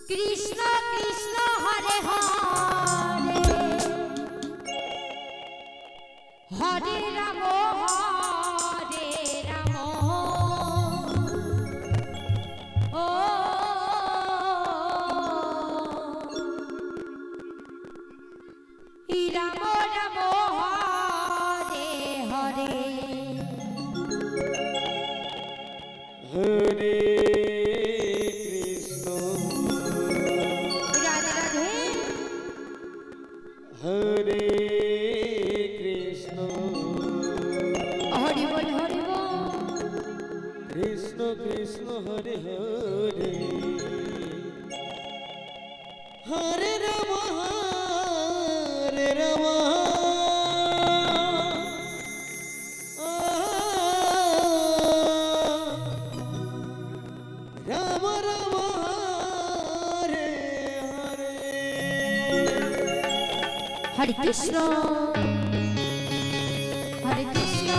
কৃষ্ণ কৃষ্ণ হরে হরে হরে রাম ও রাম রাম হরে হরে হরে हरे कृष्ण हरि बोल कृष्ण कृष्ण हरे हरे हरे राम राम राम हरे हरे हरे कृष्ण हरे कृष्ण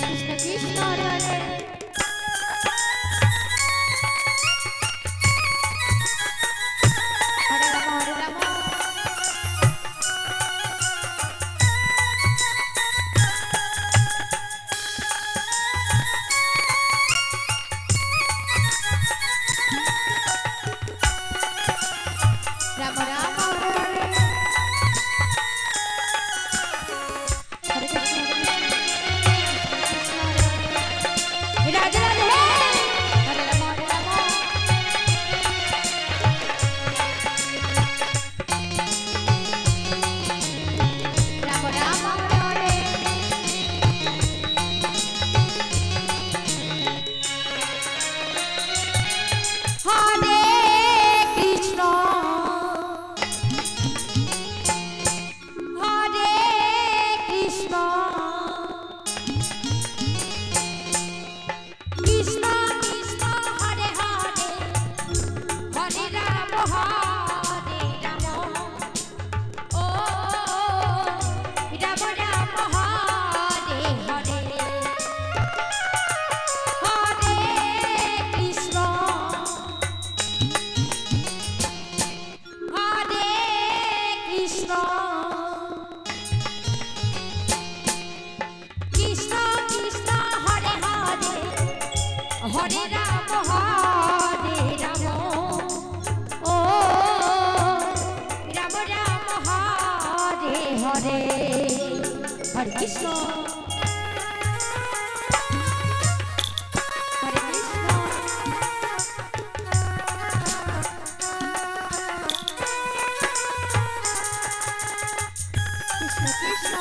कृष्ण कृष्ण हरे हरे हरे राम राम राम हरे कृष्ण राधे राधे हरे राम राम राम हरे हरे कृष्ण हरे कृष्ण कृष्ण कृष्ण हरे हरे हरे राम ओ राम राम हरे हरे हरे कृष्ण हरे कृष्ण कृष्ण कृष्ण हरे हरे हरे राम ओ राम राम हरे हरे हरे कृष्ण हरे कृष्ण कृष्ण कृष्ण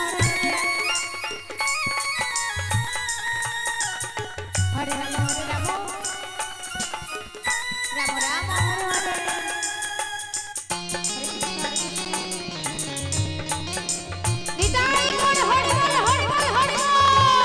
हरे राम राम राम हरे हरे हरे कृष्ण निताई गौर हरि बोल हरि बोल हरि बोल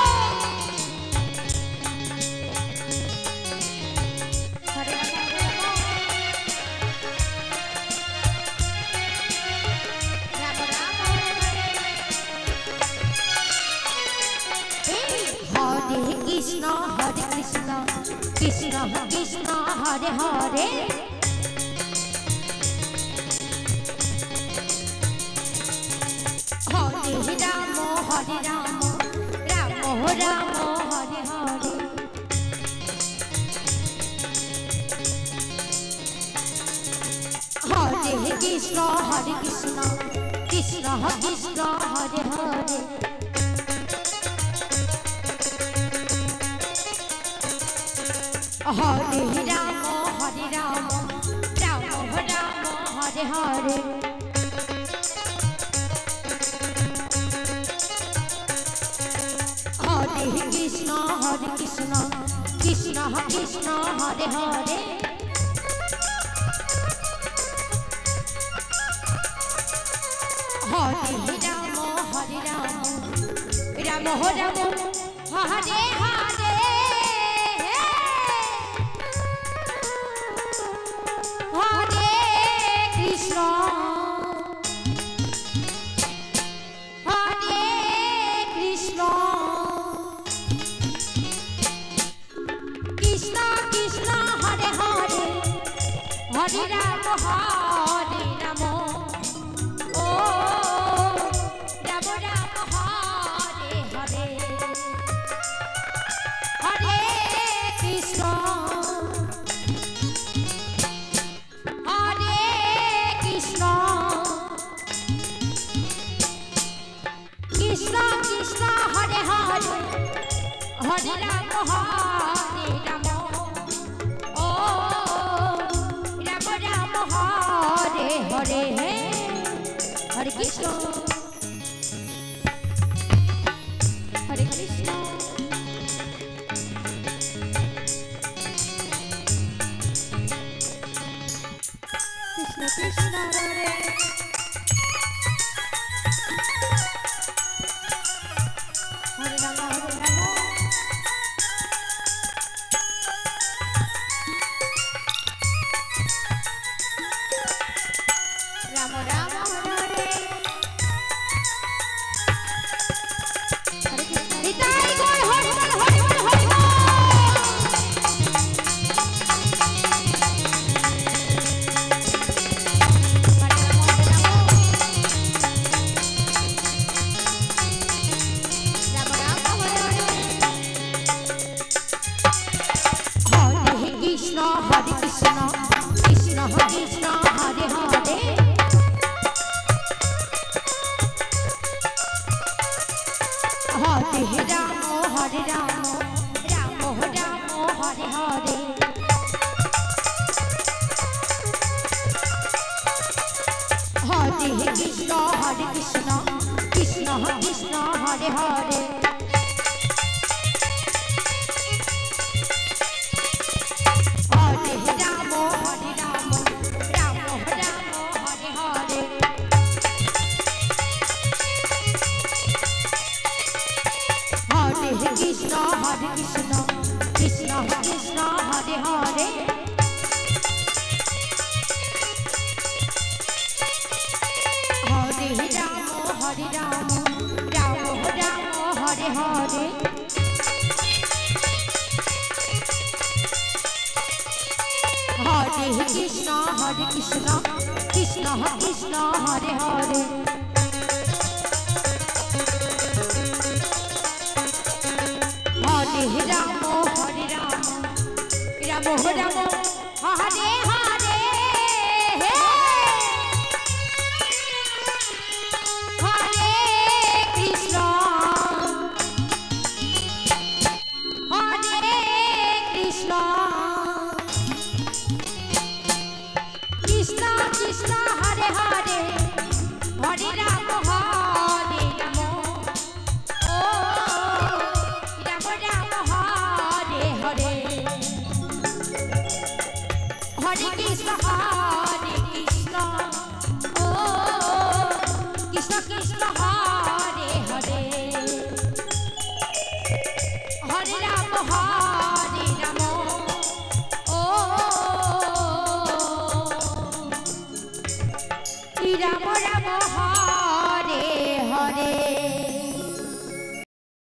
हरे राम राम राम हरे हरे हरे कृष्ण कृष्ण कृष्ण हरे हरे हरे राम राम राम हरे हरे हरे कृष्ण कृष्ण कृष्ण हरे हरे हरे राम राम हरे हरे हरे कृष्ण कृष्ण कृष्ण हरे हरे हरे राम राम हरे हरे हरे कृष्ण हरे Krishna Hare Ram, oh Ram Ram, Hare Hare, Hare Krishna, Hare Krishna, Krishna Krishna, Hare Hare, Hare Ram, Hare Ram, oh Ram Ram, Hare Hare, Hare Krishna, Hare Krishna, Krishna Krishna, Hare Hare Rama, Hare Rama, Rama Rama, Hare Hare, Hare Krishna. Nitai Gaur Har Har Har Har Har Har. Hare Krishna, Krishna Krishna, Hare Hare, Hare Rama, Hare Rama, Rama Rama, Hare Hare, Hare Krishna, Krishna Krishna, Hare Hare, Hare Rama, Hare Rama, Rama Rama, Hare Hare, Hare Krishna, Krishna Krishna, Hare Hare, Hare Rama, Hare Rama, Rama Rama, Hare Hare, Hare Krishna, Krishna Krishna, Hare Hare, Hare Rama, Hare Rama, Rama Rama, Hare Hare, Hare Krishna, Hare Krishna, Krishna Krishna, Hare Hare, Hare Rama, Hare Rama, oh Rama Rama, Hare Hare, Hare Krishna, oh Krishna Krishna, Hare Hare, Hare Rama, Hare Rama, oh Rama Rama,